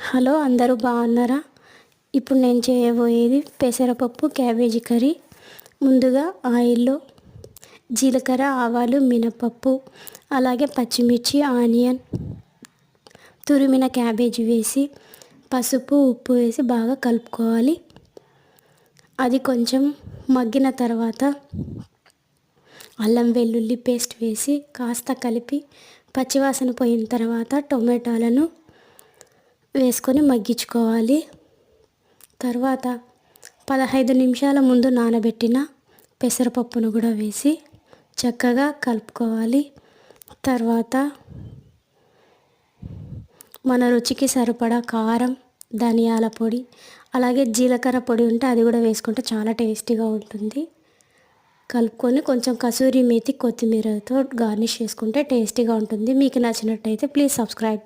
Hello, అందరూ బాగున్నారా? ఇప్పుడు నేను చేయబోయేది పెసరపప్పు క్యాబేజీ కర్రీ. ముందుగా ఆయిల్లో జీలకర్ర, ఆవాలు, మినపప్పు, అలాగే పచ్చిమిర్చి, ఆనియన్, తురిమిన క్యాబేజీ వేసి పసుపు, ఉప్పు వేసి బాగా కలుపుకోవాలి. అది కొంచెం మగ్గిన తర్వాత అల్లం వెల్లుల్లి పేస్ట్ వేసి కాస్త కలిపి పచ్చివాసన పోయిన తర్వాత టొమాటోలను వేసుకొని మగ్గించుకోవాలి. తర్వాత 15 నిమిషాల ముందు నానబెట్టిన పెసరపప్పును కూడా వేసి చక్కగా కలుపుకోవాలి. తర్వాత మన రుచికి సరిపడా కారం, ధనియాల పొడి, అలాగే జీలకర్ర పొడి ఉంటే అది కూడా వేసుకుంటే చాలా టేస్టీగా ఉంటుంది. కలుపుకొని కొంచెం కసూరి మేతి, కొత్తిమీరతో గార్నిష్ చేసుకుంటే టేస్టీగా ఉంటుంది. మీకు నచ్చినట్టయితే ప్లీజ్ సబ్స్క్రైబ్.